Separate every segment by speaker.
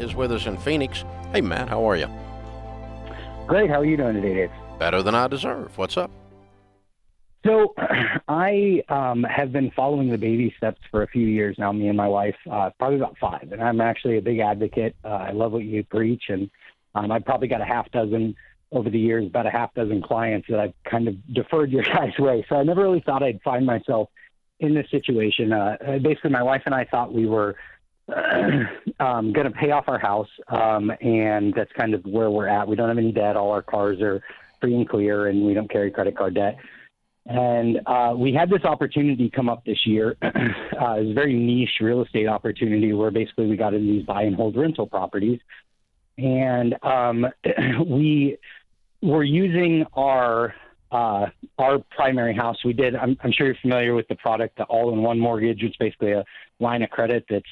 Speaker 1: is with us in Phoenix. Hey, Matt, how are you?
Speaker 2: Great. How are you doing today, Dave?
Speaker 1: Better than I deserve. What's up?
Speaker 2: So I have been following the baby steps for a few years now, me and my wife, probably about 5. And I'm actually a big advocate. I love what you preach. And I've probably got a half dozen over the years, about a half dozen clients that I've kind of deferred your guys' way. So I never really thought I'd find myself in this situation. Basically, my wife and I thought we were going to pay off our house, and that's kind of where we're at. We don't have any debt. All our cars are free and clear, and we don't carry credit card debt. And we had this opportunity come up this year. It was a very niche real estate opportunity where basically we got into these buy and hold rental properties. And we were using our primary house. We did, I'm sure you're familiar with the product, the all-in-one mortgage, which is basically a line of credit that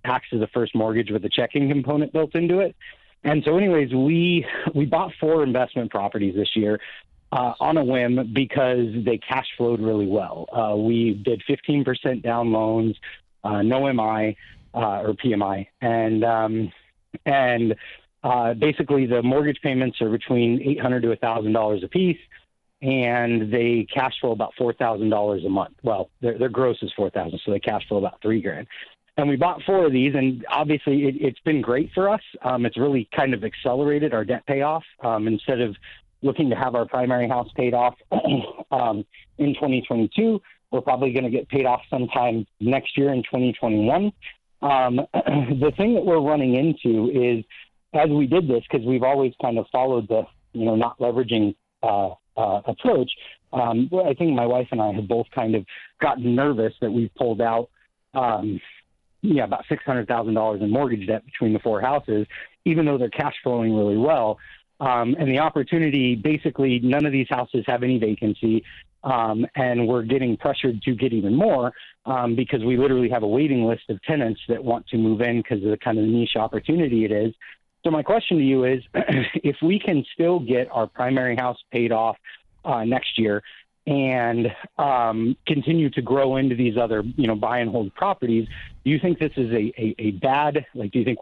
Speaker 2: acts as a first mortgage with a checking component built into it. And so anyways, we bought 4 investment properties this year on a whim because they cash flowed really well. We did 15% down loans, no MI or PMI. And basically the mortgage payments are between $800 to $1,000 a piece. And they cash flow about $4,000 a month. Well, their gross is $4,000, so they cash flow about $3,000. And we bought 4 of these, and obviously it's been great for us. It's really kind of accelerated our debt payoff. Instead of looking to have our primary house paid off in 2022, we're probably going to get paid off sometime next year in 2021. The thing that we're running into is, as we did this, because we've always kind of followed the not leveraging approach, I think my wife and I have both kind of gotten nervous that we've pulled out about $600,000 in mortgage debt between the 4 houses, even though they're cash flowing really well. And the opportunity, basically, none of these houses have any vacancy, and we're getting pressured to get even more because we literally have a waiting list of tenants that want to move in because of the kind of niche opportunity it is. So my question to you is, if we can still get our primary house paid off next year and continue to grow into these other, buy and hold properties, do you think this is a bad, do you think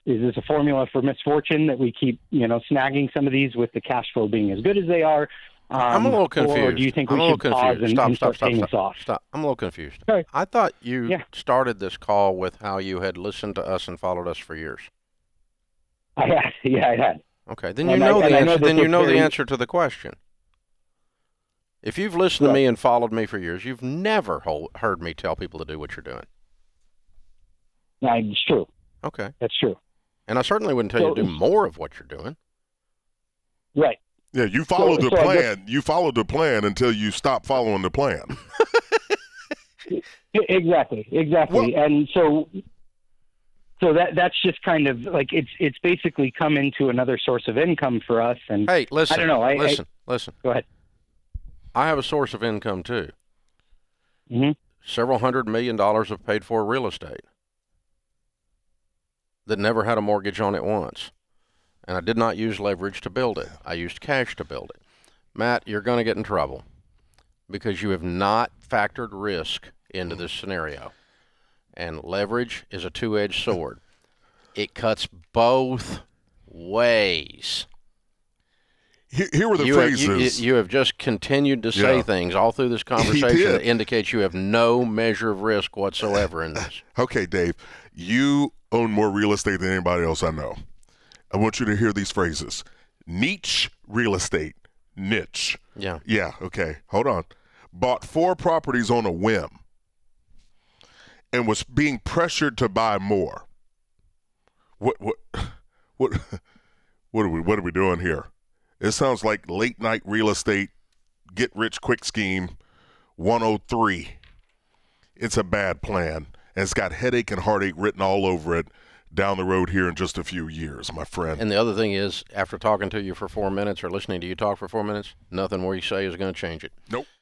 Speaker 2: is this a formula for misfortune that we keep, snagging some of these with the cash flow being as good as they are?
Speaker 1: I'm a little confused.
Speaker 2: Or do you think we should pause and start paying this off?
Speaker 1: Stop. I'm a little confused.
Speaker 2: Sorry.
Speaker 1: I thought you started this call with how you had listened to us and followed us for years.
Speaker 2: I had. Yeah, I had.
Speaker 1: Okay, then you know the answer. Then you know the answer to the question. If you've listened to me and followed me for years, you've never heard me tell people to do what you're doing.
Speaker 2: It's true.
Speaker 1: Okay,
Speaker 2: that's true.
Speaker 1: And I certainly wouldn't tell you to do more of what you're doing.
Speaker 2: Right.
Speaker 3: Yeah, you followed the plan. You followed the plan until you stopped following the plan.
Speaker 2: Exactly. Well, and so that's just kind of it's basically come into another source of income for us. And
Speaker 1: hey, listen.
Speaker 2: I don't know.
Speaker 1: Listen.
Speaker 2: Go ahead.
Speaker 1: I have a source of income too.
Speaker 2: Mm-hmm.
Speaker 1: Several $100 million of paid for real estate that never had a mortgage on it once. And I did not use leverage to build it. I used cash to build it. Matt, you're going to get in trouble because you have not factored risk into this scenario. And leverage is a two-edged sword. It cuts both ways.
Speaker 3: Here were the phrases.
Speaker 1: You have just continued to say things all through this conversation that indicates you have no measure of risk whatsoever in this.
Speaker 3: Okay, Dave, you own more real estate than anybody else I know. I want you to hear these phrases. Niche real estate. Niche.
Speaker 1: Yeah.
Speaker 3: Yeah, okay. Hold on. Bought 4 properties on a whim and was being pressured to buy more. What are we doing here? It sounds like late night real estate, get rich quick scheme 103. It's a bad plan, and it's got headache and heartache written all over it down the road here in just a few years, my friend.
Speaker 1: And the other thing is, after talking to you for 4 minutes or listening to you talk for 4 minutes, nothing more you say is going to change it.
Speaker 3: Nope.